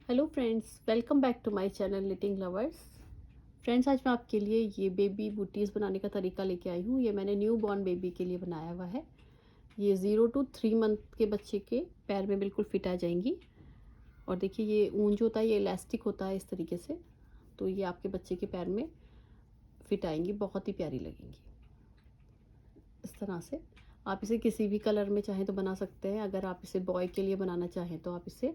Hello friends, welcome back to my channel knitting lovers. Friends, आज मैं आपके लिए ये बेबी बूटीज़ बनाने का तरीका लेके आई हूँ। ये मैंने न्यू बॉर्न बेबी के लिए बनाया हुआ है। ये 0 to 3 मंथ के बच्चे के पैर में बिल्कुल फिट आ जाएंगी। और देखिए, ये ऊन जो होता है ये इलास्टिक होता है इस तरीके से, तो ये आपके बच्चे के पैर में फिट आएंगी, बहुत ही प्यारी लगेंगी। इस तरह से आप इसे किसी भी कलर में चाहें तो बना सकते हैं। अगर आप इसे बॉय के लिए बनाना चाहें तो आप इसे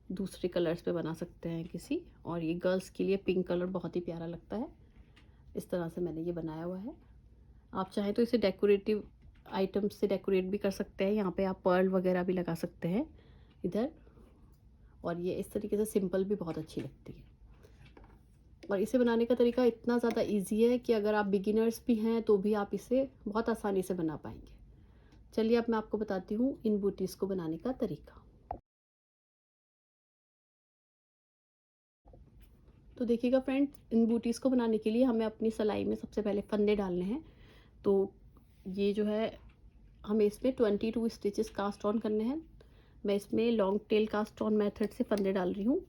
दूसरे कलर्स पे बना सकते हैं किसी। और ये गर्ल्स के लिए पिंक कलर बहुत ही प्यारा लगता है। इस तरह से मैंने ये बनाया हुआ है। आप चाहें तो इसे डेकोरेटिव आइटम्स से डेकोरेट भी कर सकते हैं। यहाँ पे आप पर्ल वगैरह भी लगा सकते हैं इधर। और ये इस तरीके से सिंपल भी बहुत अच्छी लगती है। और इसे बनाने का तरीका इतना ज़्यादा इजी है कि अगर आप बिगिनर्स भी हैं तो भी आप इसे बहुत आसानी से बना पाएंगे। चलिए अब मैं आपको बताती हूँ इन बूटीज़ को बनाने का तरीका। तो देखिएगा फ्रेंड्स, इन बूटीज़ को बनाने के लिए हमें अपनी सिलाई में सबसे पहले फंदे डालने हैं। तो ये जो है, हमें इसमें 22 स्टिचेस कास्ट ऑन करने हैं। मैं इसमें long tail cast on method से फंदे डाल रही हूँ।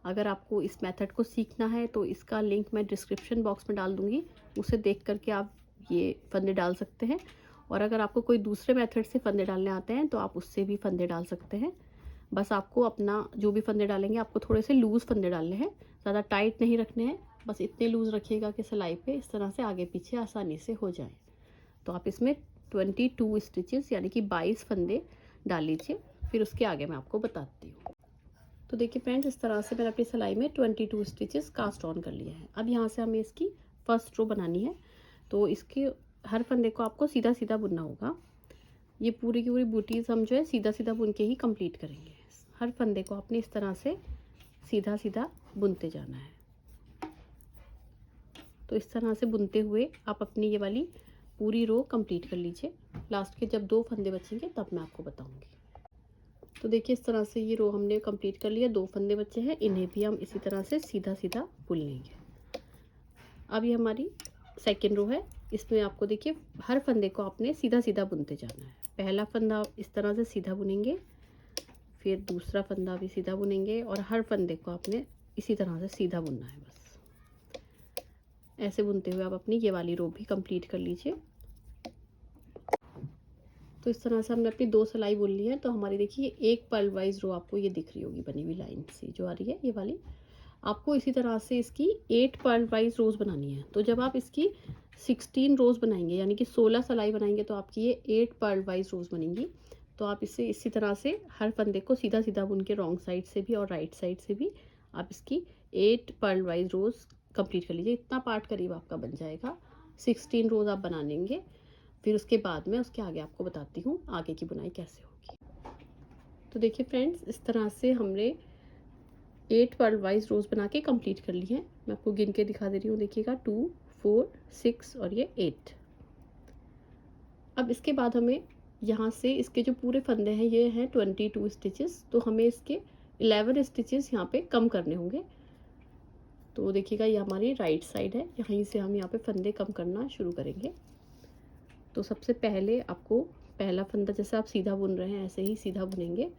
अगर आपको इस मेथड को सीखना है तो इसका लिंक मैं डिस्क्रिप्शन बॉक्स में डाल दूँगी, उसे देख करके आप ये फंदे डाल सकते हैं। और अगर आपको कोई दूसरे मेथड से फंदे डालने आते हैं तो आप उससे भी फंदे डाल सकते हैं। बस आपको अपना जो भी फंदे डालेंगे आपको थोड़े से लूज़ फंदे डालने हैं, ज़्यादा टाइट नहीं रखने हैं। बस इतने लूज़ रखिएगा कि सिलाई पे इस तरह से आगे पीछे आसानी से हो जाए। तो आप इसमें 22 स्टिचेस यानी कि 22 फंदे डाल लीजिए। फिर उसके आगे मैं आपको बताती हूँ। तो देखिए फ्रेंड्स, इस तरह से मैंने अपनी सिलाई में 22 स्टिचेस कास्ट ऑन कर लिया है। अब यहाँ से हमें इसकी फर्स्ट रो बनानी है। तो इसके हर फंदे को आपको सीधा सीधा बुनना होगा। ये पूरी की पूरी बूटीज़ हम जो है सीधा सीधा बुन के ही कंप्लीट करेंगे। हर फंदे को आपने इस तरह से सीधा सीधा बुनते जाना है। तो इस तरह से बुनते हुए आप अपनी ये वाली पूरी रो कंप्लीट कर लीजिए। लास्ट के जब 2 फंदे बचेंगे तब मैं आपको बताऊंगी। तो देखिए, इस तरह से ये रो हमने कंप्लीट कर लिया। 2 फंदे बचे हैं, इन्हें भी हम इसी तरह से सीधा सीधा बुन लेंगे। अब ये हमारी सेकेंड रो है। इसमें आपको देखिए हर फंदे को आपने सीधा सीधा बुनते जाना है। पहला फंदा इस तरह से सीधा बुनेंगे, फिर दूसरा फंदा भी सीधा बुनेंगे और हर फंदे को आपने इसी तरह से सीधा बुनना है। बस ऐसे बुनते हुए आप अपनी ये वाली रो भी कंप्लीट कर लीजिए। तो इस तरह से हमने अपनी 2 सिलाई बुन ली है। तो हमारी देखिए एक पर्ल वाइज रो आपको ये दिख रही होगी, बनी हुई लाइन से जो आ रही है ये वाली। आपको इसी तरह से इसकी 8 पर्ल वाइज रोज बनानी है। तो जब आप इसकी 16 रोज बनाएंगे यानी कि 16 सिलाई बनाएंगे तो आपकी ये 8 पर्ल वाइज रोज बनेंगी। तो आप इसे इसी तरह से हर फंदे को सीधा सीधा बुन के रॉन्ग साइड से भी और राइट साइड से भी आप इसकी 8 पर्ल वाइज रोज कंप्लीट कर लीजिए। इतना पार्ट करीब आपका बन जाएगा। 16 रोज आप बना लेंगे। फिर उसके बाद में उसके आगे आपको बताती हूँ आगे की बुनाई कैसे होगी। तो देखिए फ्रेंड्स, इस तरह से हमने 8 पर्ल वाइज रोज बना के कंप्लीट कर ली है। मैं आपको गिन के दिखा दे रही हूँ, देखिएगा 2 4 6 और ये 8। अब इसके बाद हमें यहाँ से इसके जो पूरे फंदे हैं ये हैं 22 स्टिचेस। तो हमें इसके 11 स्टिचेस यहाँ पे कम करने होंगे। तो देखिएगा ये हमारी राइट साइड है, यहीं से हम यहाँ पे फंदे कम करना शुरू करेंगे। तो सबसे पहले आपको पहला फंदा जैसे आप सीधा बुन रहे हैं ऐसे ही सीधा बुनेंगे।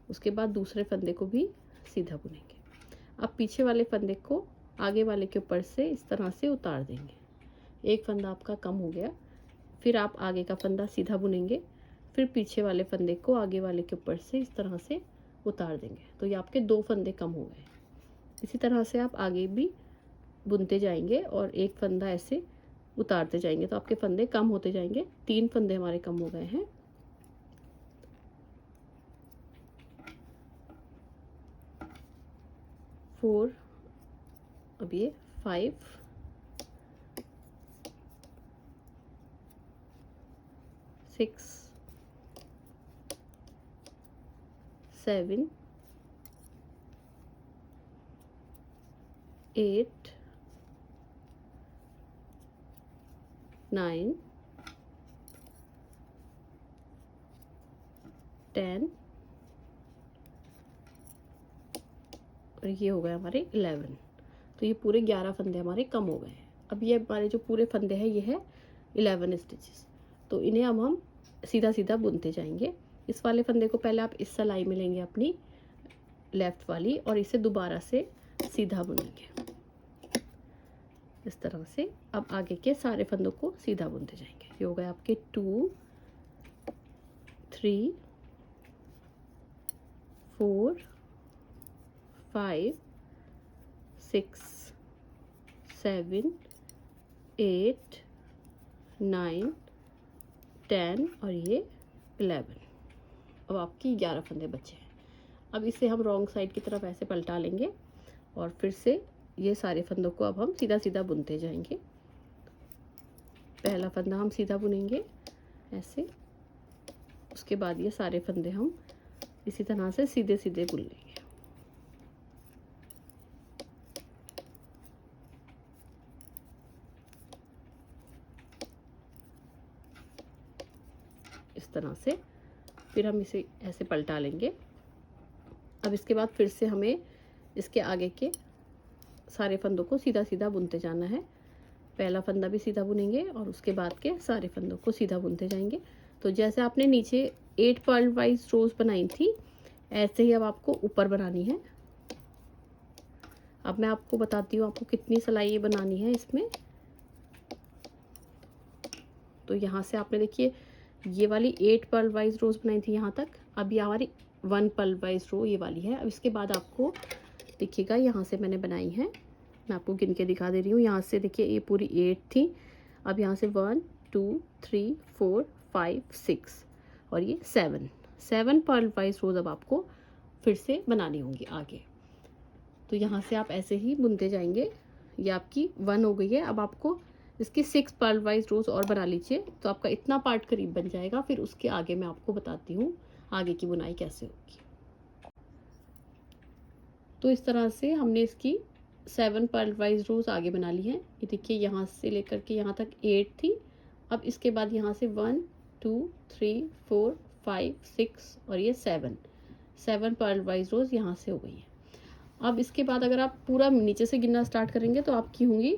उसके बाद दूसरे फंदे को भी सीधा बुनेंगे। अब पीछे वाले फंदे को आगे वाले के ऊपर से इस तरह से उतार देंगे। एक फंदा आपका कम हो गया। फिर आप आगे का फंदा सीधा बुनेंगे, फिर पीछे वाले फंदे को आगे वाले के ऊपर से इस तरह से उतार देंगे। तो ये आपके 2 फंदे कम हो गए। इसी तरह से आप आगे भी बुनते जाएंगे और एक फंदा ऐसे उतारते जाएंगे तो आपके फंदे कम होते जाएंगे। 3 फंदे हमारे कम हो गए हैं। फोर, अब ये 5 6 7 8 9 10 और ये हो गए हमारे 11। तो ये पूरे 11 फंदे हमारे कम हो गए हैं। अब ये हमारे जो पूरे फंदे हैं ये है 11 स्टिचेस। तो इन्हें अब हम सीधा सीधा बुनते जाएंगे। इस वाले फंदे को पहले आप इस सिलाई में लेंगे अपनी लेफ्ट वाली और इसे दोबारा से सीधा बुनेंगे इस तरह से। अब आगे के सारे फंदों को सीधा बुनते जाएंगे। ये हो गए आपके 2 3 4 5 6 7 8 9 10 और ये 11। अब आपकी 11 फंदे बचे हैं। अब इसे हम रॉन्ग साइड की तरफ ऐसे पलटा लेंगे और फिर से ये सारे फंदों को अब हम सीधा सीधा बुनते जाएंगे। पहला फंदा हम सीधा बुनेंगे ऐसे, उसके बाद ये सारे फंदे हम इसी तरह से सीधे सीधे बुन लेंगे। इस तरह से फिर हम इसे ऐसे पलटा लेंगे। अब इसके बाद फिर से हमें इसके आगे के सारे फंदों को सीधा सीधा बुनते जाना है। पहला फंदा भी सीधा बुनेंगे और उसके बाद के सारे फंदों को सीधा बुनते जाएंगे। तो जैसे आपने नीचे 8 पर्ल वाइज रोज बनाई थी, ऐसे ही अब आपको ऊपर बनानी है। अब मैं आपको बताती हूँ आपको कितनी सिलाई बनानी है इसमें। तो यहाँ से आपने देखिए ये वाली 8 पर्ल वाइज रोज बनाई थी यहाँ तक। अब ये हमारी 1 पर्ल वाइज रो ये वाली है। अब इसके बाद आपको देखिएगा यहाँ से मैंने बनाई है, मैं आपको गिन के दिखा दे रही हूँ। यहाँ से देखिए ये पूरी 8 थी। अब यहाँ से 1 2 3 4 5 6 और ये 7 पर्ल वाइज रोज अब आपको फिर से बनानी होंगी आगे। तो यहाँ से आप ऐसे ही बुनते जाएंगे। ये आपकी 1 हो गई है। अब आपको इसकी 6 पर्ल वाइज रोज और बना लीजिए, तो आपका इतना पार्ट करीब बन जाएगा। फिर उसके आगे मैं आपको बताती हूँ आगे की बुनाई कैसे होगी। तो इस तरह से हमने इसकी 7 पर्ल वाइज रोज आगे बना ली हैं। ये देखिए यहाँ से लेकर के यहाँ तक 8 थी। अब इसके बाद यहाँ से 1 2 3 4 5 6 और ये 7 पर्ल वाइज रोज यहाँ से हो गई है। अब इसके बाद अगर आप पूरा नीचे से गिनना स्टार्ट करेंगे तो आपकी होंगी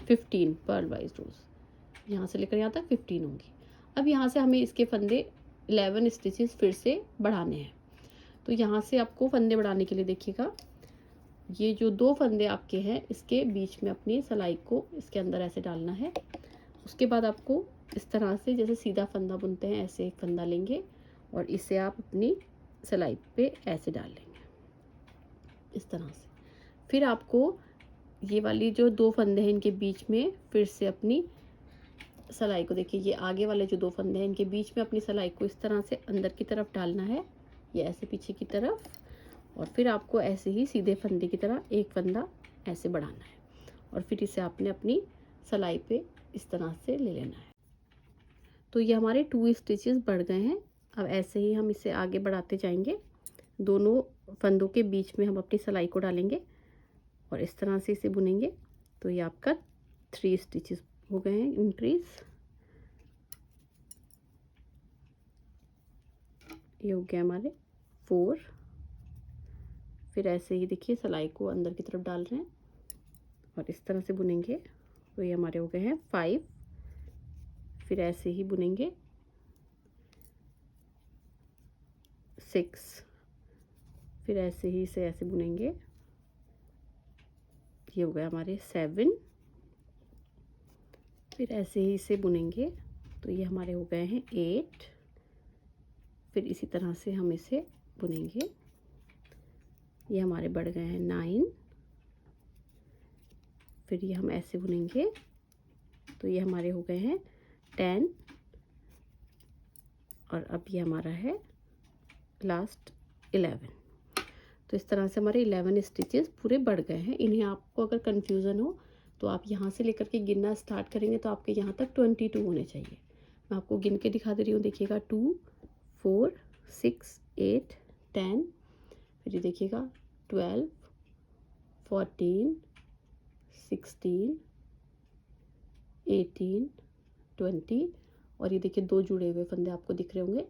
15 पर्ल वाइज रोज। यहाँ से लेकर यहाँ तक 15 होंगी। अब यहाँ से हमें इसके फंदे 11 स्टिचेस फिर से बढ़ाने हैं। तो यहाँ से आपको फंदे बढ़ाने के लिए देखिएगा, ये जो 2 फंदे आपके हैं इसके बीच में अपनी सिलाई को इसके अंदर ऐसे डालना है। उसके बाद आपको इस तरह से जैसे सीधा फंदा बुनते हैं ऐसे एक फंदा लेंगे और इसे आप अपनी सिलाई पे ऐसे डाल लेंगे इस तरह से। फिर आपको ये वाली जो 2 फंदे हैं इनके बीच में फिर से अपनी सिलाई को देखिए, ये आगे वाले जो 2 फंदे हैं इनके बीच में अपनी सिलाई को इस तरह से अंदर की तरफ डालना है, ये ऐसे पीछे की तरफ। और फिर आपको ऐसे ही सीधे फंदे की तरह एक फंदा ऐसे बढ़ाना है और फिर इसे आपने अपनी सिलाई पे इस तरह से ले लेना है। तो ये हमारे 2 स्टिचेस बढ़ गए हैं। अब ऐसे ही हम इसे आगे बढ़ाते जाएंगे। दोनों फंदों के बीच में हम अपनी सिलाई को डालेंगे और इस तरह से इसे बुनेंगे। तो ये आपका 3 स्टिचेस हो गए हैं इंक्रीज। ये हो गया हमारे 4। फिर ऐसे ही देखिए सिलाई को अंदर की तरफ डाल रहे हैं और इस तरह से बुनेंगे। तो ये हमारे हो गए हैं 5। फिर ऐसे ही बुनेंगे 6। फिर ऐसे ही इसे ऐसे बुनेंगे। ये हो गया हमारे 7। फिर ऐसे ही इसे बुनेंगे तो ये हमारे हो गए हैं 8। फिर इसी तरह से हम इसे बुनेंगे। ये हमारे बढ़ गए हैं 9। फिर ये हम ऐसे बुनेंगे तो ये हमारे हो गए हैं 10। और अब ये हमारा है लास्ट 11। तो इस तरह से हमारे 11 स्टिचेस पूरे बढ़ गए हैं। इन्हें आपको अगर कंफ्यूजन हो तो आप यहाँ से लेकर के गिनना स्टार्ट करेंगे तो आपके यहाँ तक 22 होने चाहिए। मैं आपको गिन के दिखा दे रही हूँ, देखिएगा 2 4 6 8 10। फिर ये देखिएगा 12 14 16 18 20 और ये देखिए 2 जुड़े हुए फंदे आपको दिख रहे होंगे।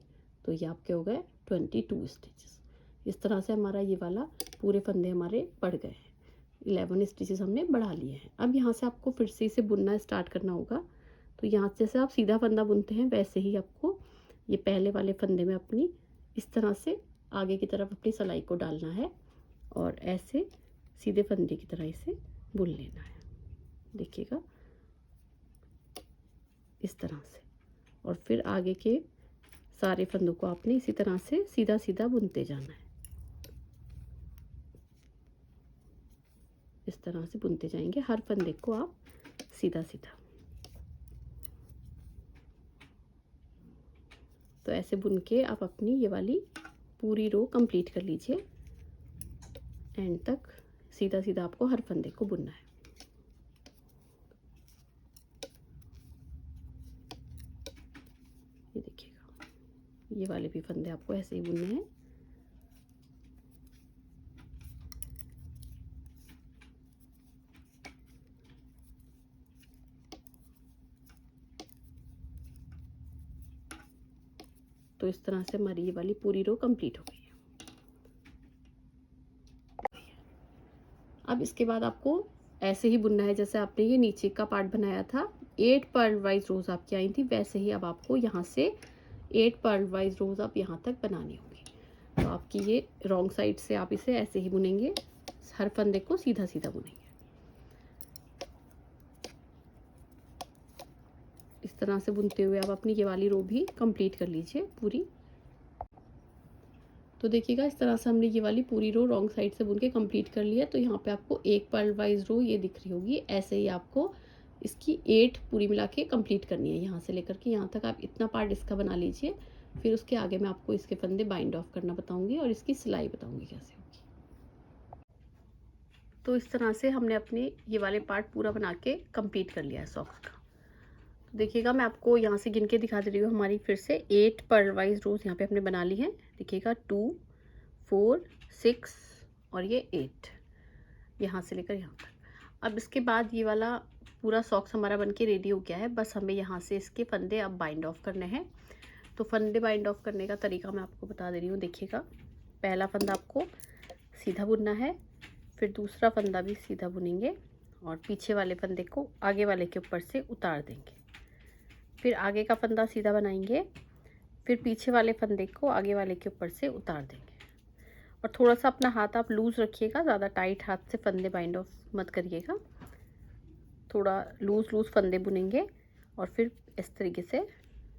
तो ये आपके हो गए 22 स्टिचेस। इस तरह से हमारा ये वाला पूरे फंदे हमारे बढ़ गए हैं। 11 स्टिचेस हमने बढ़ा लिए हैं। अब यहाँ से आपको फिर से इसे बुनना स्टार्ट करना होगा। तो यहाँ से जैसे आप सीधा फंदा बुनते हैं वैसे ही आपको ये पहले वाले फंदे में अपनी इस तरह से आगे की तरफ अपनी सिलाई को डालना है और ऐसे सीधे फंदे की तरह इसे बुन लेना है। देखिएगा इस तरह से। और फिर आगे के सारे फंदों को आपने इसी तरह से सीधा सीधा बुनते जाना है। इस तरह से बुनते जाएंगे हर फंदे को आप सीधा सीधा। तो ऐसे बुन के आप अपनी ये वाली पूरी रो कंप्लीट कर लीजिए। एंड तक सीधा सीधा आपको हर फंदे को बुनना है। ये देखिएगा, ये वाले भी फंदे आपको ऐसे ही बुनने हैं। तो इस तरह से हमारी ये वाली पूरी रो कंप्लीट हो गई है। अब इसके बाद आपको ऐसे ही बुनना है जैसे आपने ये नीचे का पार्ट बनाया था। 8 पर्ल वाइज रोज आपकी आई थी, वैसे ही अब आपको यहाँ से 8 पर्ल वाइज रोज आप यहाँ तक बनानी होगी। तो आपकी ये रॉन्ग साइड से आप इसे ऐसे ही बुनेंगे, हर फंदे को सीधा सीधा बुनेंगे। इस तरह से बुनते हुए आप अपनी ये वाली रो भी कंप्लीट कर लीजिए पूरी। तो देखिएगा इस तरह से हमने ये वाली पूरी रो रॉन्ग साइड से बुन के कंप्लीट कर लिया। तो यहाँ पे आपको एक पर्ल वाइज रो ये दिख रही होगी। ऐसे ही आपको इसकी 8 पूरी मिला के कंप्लीट करनी है, यहाँ से लेकर के यहाँ तक आप इतना पार्ट इसका बना लीजिए। फिर उसके आगे मैं आपको इसके फंदे बाइंड ऑफ करना बताऊंगी और इसकी सिलाई बताऊंगी कैसे होगी। तो इस तरह से हमने अपने ये वाले पार्ट पूरा बना के कंप्लीट कर लिया है सॉक्स का। देखिएगा मैं आपको यहाँ से गिन के दिखा दे रही हूँ। हमारी फिर से 8 पर्ल वाइज रोज यहाँ पे हमने बना ली है। देखिएगा 2 4 6 और ये 8, यहाँ से लेकर यहाँ तक। अब इसके बाद ये वाला पूरा सॉक्स हमारा बनके रेडी हो गया है। बस हमें यहाँ से इसके फंदे अब बाइंड ऑफ करने हैं। तो फंदे बाइंड ऑफ करने का तरीका मैं आपको बता दे रही हूँ। देखिएगा पहला फंदा आपको सीधा बुनना है, फिर दूसरा फंदा भी सीधा बुनेंगे और पीछे वाले फंदे को आगे वाले के ऊपर से उतार देंगे। फिर आगे का फंदा सीधा बनाएंगे, फिर पीछे वाले फंदे को आगे वाले के ऊपर से उतार देंगे। और थोड़ा सा अपना हाथ आप लूज़ रखिएगा, ज़्यादा टाइट हाथ से फंदे बाइंड ऑफ मत करिएगा। थोड़ा लूज़ फंदे बुनेंगे और फिर इस तरीके से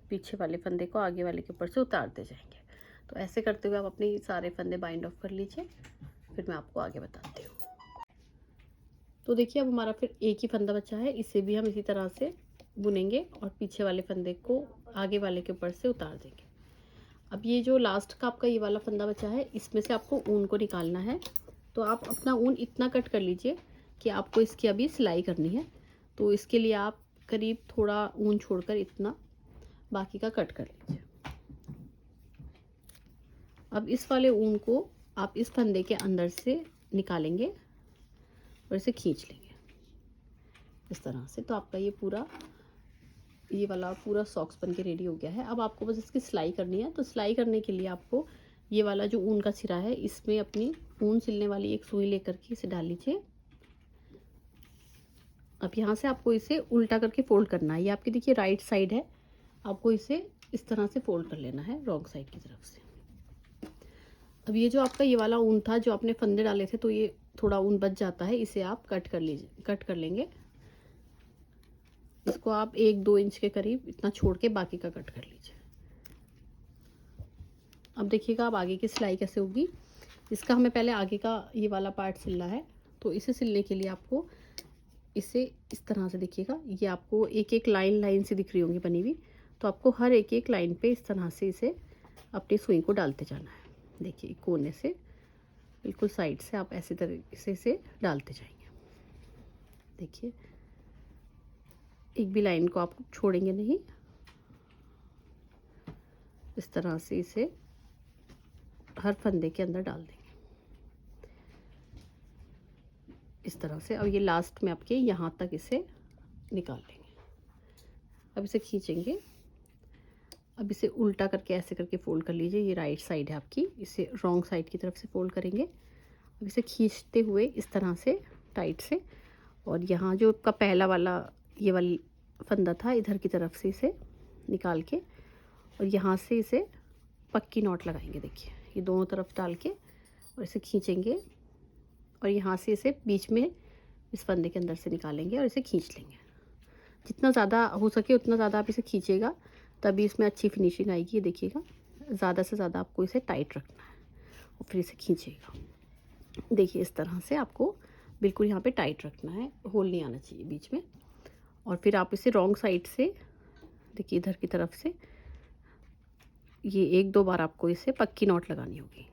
पीछे वाले फंदे को आगे वाले के ऊपर से उतारते जाएंगे। तो ऐसे करते हुए आप अपने सारे फंदे बाइंड ऑफ कर लीजिए, फिर मैं आपको आगे बताती हूँ। तो देखिए अब हमारा फिर एक ही फंदा बचा है, इसे भी हम इसी तरह से बुनेंगे और पीछे वाले फंदे को आगे वाले के ऊपर से उतार देंगे। अब ये जो लास्ट का आपका ये वाला फंदा बचा है, इसमें से आपको ऊन को निकालना है। तो आप अपना ऊन इतना कट कर लीजिए कि आपको इसकी अभी सिलाई करनी है। तो इसके लिए आप करीब थोड़ा ऊन छोड़कर इतना बाकी का कट कर लीजिए। अब इस वाले ऊन को आप इस फंदे के अंदर से निकालेंगे और इसे खींच लेंगे इस तरह से। तो आपका ये वाला पूरा सॉक्स बन के रेडी हो गया है। अब आपको बस इसकी सिलाई करनी है। तो सिलाई करने के लिए आपको ये वाला जो ऊन का सिरा है, इसमें अपनी ऊन सिलने वाली एक सुई लेकर के इसे डाल लीजिए। अब यहाँ से आपको इसे उल्टा करके फोल्ड करना है। ये आपकी देखिए राइट साइड है, आपको इसे इस तरह से फोल्ड कर लेना है रॉन्ग साइड की तरफ से। अब ये जो आपका ये वाला ऊन था जो आपने फंदे डाले थे, तो ये थोड़ा ऊन बच जाता है, इसे आप कट कर लेंगे। इसको आप 1-2 इंच के करीब इतना छोड़ के बाकी का कट कर लीजिए। अब देखिएगा अब आगे की सिलाई कैसे होगी। इसका हमें पहले आगे का ये वाला पार्ट सिलना है। तो इसे सिलने के लिए आपको इसे इस तरह से, देखिएगा ये आपको एक एक लाइन से दिख रही होंगी बनी हुई। तो आपको हर एक एक लाइन पे इस तरह से इसे अपनी सुई को डालते जाना है। देखिए कोने से बिल्कुल साइड से आप ऐसे तरीके से इसे डालते जाएंगे। देखिए एक भी लाइन को आप छोड़ेंगे नहीं, इस तरह से इसे हर फंदे के अंदर डाल देंगे इस तरह से। अब ये लास्ट में आपके यहाँ तक इसे निकाल लेंगे। अब इसे खींचेंगे। अब इसे उल्टा करके ऐसे करके फोल्ड कर लीजिए। ये राइट साइड है आपकी, इसे रॉन्ग साइड की तरफ से फोल्ड करेंगे। अब इसे खींचते हुए इस तरह से टाइट से, और यहाँ जो आपका पहला वाला ये वाली फंदा था, इधर की तरफ से इसे निकाल के और यहाँ से इसे पक्की नॉट लगाएंगे। देखिए ये दोनों तरफ डाल के और इसे खींचेंगे और यहाँ से इसे बीच में इस फंदे के अंदर से निकालेंगे और इसे खींच लेंगे। जितना ज़्यादा हो सके उतना ज़्यादा आप इसे खींचेगा, तभी इसमें अच्छी फिनिशिंग आएगी। ये देखिएगा, ज़्यादा से ज़्यादा आपको इसे टाइट रखना है और फिर इसे खींचेगा। देखिए इस तरह से आपको बिल्कुल यहाँ पे टाइट रखना है, होल नहीं आना चाहिए बीच में। और फिर आप इसे रॉन्ग साइड से देखिए, इधर की तरफ से ये 1-2 बार आपको इसे पक्की नॉट लगानी होगी।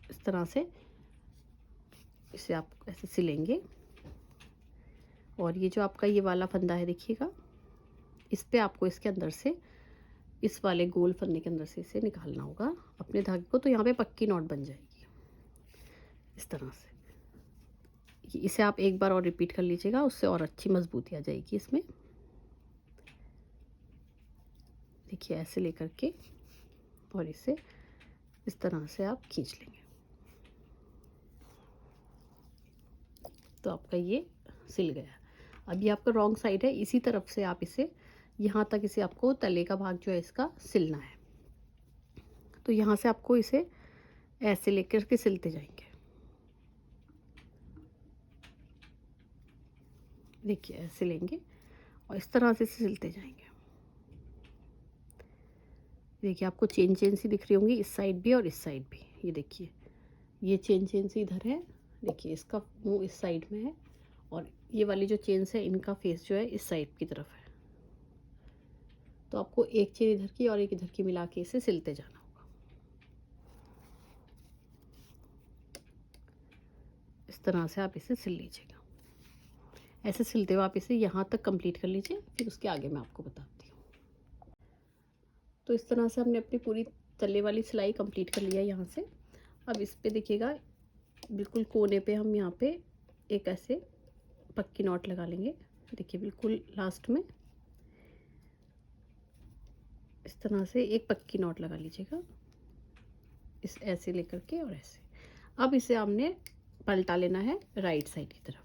इस तरह से इसे आप ऐसे सिलेंगे। और ये जो आपका ये वाला फंदा है देखिएगा, इस पे आपको इसके अंदर से, इस वाले गोल फंदे के अंदर से इसे निकालना होगा अपने धागे को, तो यहाँ पे पक्की नॉट बन जाएगी इस तरह से। इसे आप एक बार और रिपीट कर लीजिएगा, उससे और अच्छी मजबूती आ जाएगी इसमें। देखिए ऐसे लेकर के और इसे इस तरह से आप खींच लेंगे, तो आपका ये सिल गया। अब ये आपका रॉन्ग साइड है, इसी तरफ से आप इसे यहाँ तक, इसे आपको तले का भाग जो है इसका सिलना है। तो यहाँ से आपको इसे ऐसे लेकर के सिलते जाएंगे। देखिए ऐसे लेंगे और इस तरह से सिलते जाएंगे। देखिए आपको चेन सी दिख रही होंगी इस साइड भी और इस साइड भी। ये देखिए, ये चेन सी इधर है, देखिए इसका मुंह इस साइड में है और ये वाली जो चेन्स है इनका फेस जो है इस साइड की तरफ है। तो आपको एक चेन इधर की और एक इधर की मिला के इसे सिलते जाना होगा। इस तरह से आप इसे सिल लीजिएगा। ऐसे सिलते हुए आप इसे यहाँ तक कंप्लीट कर लीजिए, फिर उसके आगे मैं आपको बताती हूँ। तो इस तरह से हमने अपनी पूरी तले वाली सिलाई कंप्लीट कर लिया यहाँ से। अब इस पे देखिएगा, बिल्कुल कोने पे हम यहाँ पे एक ऐसे पक्की नॉट लगा लेंगे। देखिए बिल्कुल लास्ट में इस तरह से एक पक्की नॉट लगा लीजिएगा, इस ऐसे लेकर के और ऐसे। अब इसे हमने पलटा लेना है राइट साइड की तरफ।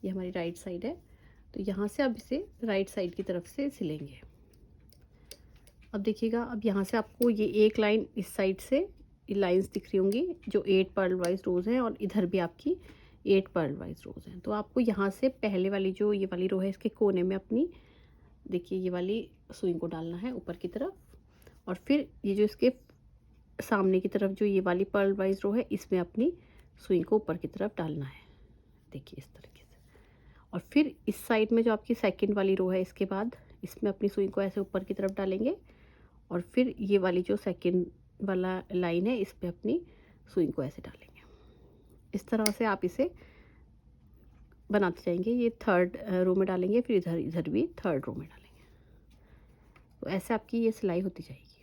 ये हमारी राइट साइड है, तो यहाँ से अब इसे राइट साइड की तरफ से सिलेंगे। अब देखिएगा, अब यहाँ से आपको ये एक लाइन इस साइड से ये लाइंस दिख रही होंगी जो 8 पर्ल वाइज रोज़ हैं, और इधर भी आपकी 8 पर्ल वाइज रोज़ हैं। तो आपको यहाँ से पहले वाली जो ये वाली रो है इसके कोने में अपनी, देखिए ये वाली सुई को डालना है ऊपर की तरफ, और फिर ये जो इसके सामने की तरफ जो ये वाली पर्ल वाइज रो है इसमें अपनी सुई को ऊपर की तरफ डालना है। देखिए इस तरीके से। और फिर इस साइड में जो आपकी सेकंड वाली रो है इसके बाद इसमें अपनी सुई को ऐसे ऊपर की तरफ डालेंगे, और फिर ये वाली जो सेकंड वाला लाइन है इस पे अपनी सुई को ऐसे डालेंगे। इस तरह से आप इसे बनाते जाएंगे। ये थर्ड रो में डालेंगे, फिर इधर इधर भी थर्ड रो में डालेंगे। तो ऐसे आपकी ये सिलाई होती जाएगी।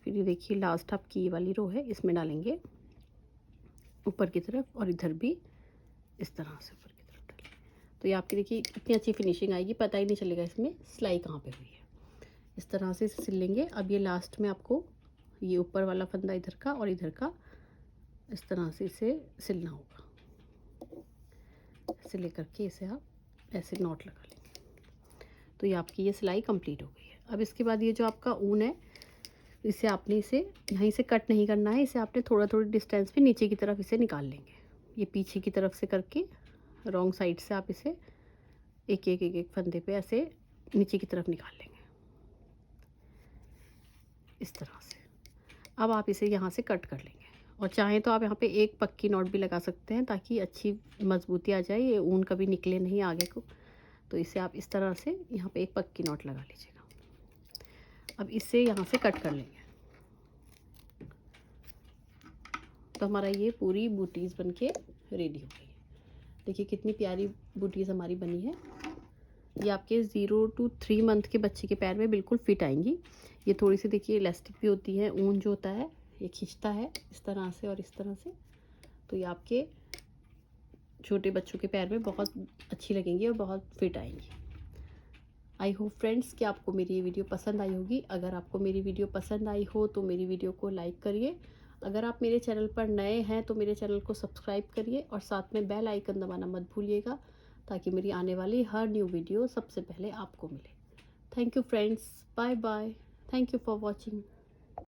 फिर ये देखिए लास्ट आपकी ये वाली रो है, इसमें डालेंगे ऊपर की तरफ, और इधर भी इस तरह से ऊपर की तरफ डालेंगे। तो ये आपकी देखिए इतनी अच्छी फिनिशिंग आएगी, पता ही नहीं चलेगा इसमें सिलाई कहाँ पे हुई है। इस तरह से इसे सिल लेंगे। अब ये लास्ट में आपको ये ऊपर वाला फंदा इधर का और इधर का इस तरह से इसे सिलना होगा। ऐसे लेकर के इसे आप ऐसे नॉट लगा लेंगे। तो ये आपकी ये सिलाई कंप्लीट हो गई है। अब इसके बाद ये जो आपका ऊन है, इसे आपने इसे यहीं से कट नहीं करना है, इसे आपने थोड़ा थोड़ा डिस्टेंस पे नीचे की तरफ इसे निकाल लेंगे। ये पीछे की तरफ से करके रॉन्ग साइड से आप इसे एक एक एक एक फंदे पे ऐसे नीचे की तरफ निकाल लेंगे इस तरह से। अब आप इसे यहाँ से कट कर लेंगे, और चाहें तो आप यहाँ पे एक पक्की नॉट भी लगा सकते हैं ताकि अच्छी मजबूती आ जाए, ये ऊन कभी निकले नहीं आगे को। तो इसे आप इस तरह से यहाँ पे एक पक्की नॉट लगा लीजिएगा। अब इसे यहाँ से कट कर लेंगे। तो हमारा ये पूरी बूटीज़ बनके रेडी हो गई है। देखिए कितनी प्यारी बूटीज़ हमारी बनी है। ये आपके 0 to 3 मंथ के बच्चे के पैर में बिल्कुल फिट आएंगी। ये थोड़ी सी देखिए इलास्टिक भी होती है, ऊन जो होता है ये खींचता है इस तरह से और इस तरह से। तो ये आपके छोटे बच्चों के पैर में बहुत अच्छी लगेंगी और बहुत फिट आएंगी। आई होप फ्रेंड्स कि आपको मेरी ये वीडियो पसंद आई होगी। अगर आपको मेरी वीडियो पसंद आई हो तो मेरी वीडियो को लाइक करिए। अगर आप मेरे चैनल पर नए हैं तो मेरे चैनल को सब्सक्राइब करिए और साथ में बेल आइकन दबाना मत भूलिएगा, ताकि मेरी आने वाली हर न्यू वीडियो सबसे पहले आपको मिले। Thank you friends, bye bye. Thank you for watching.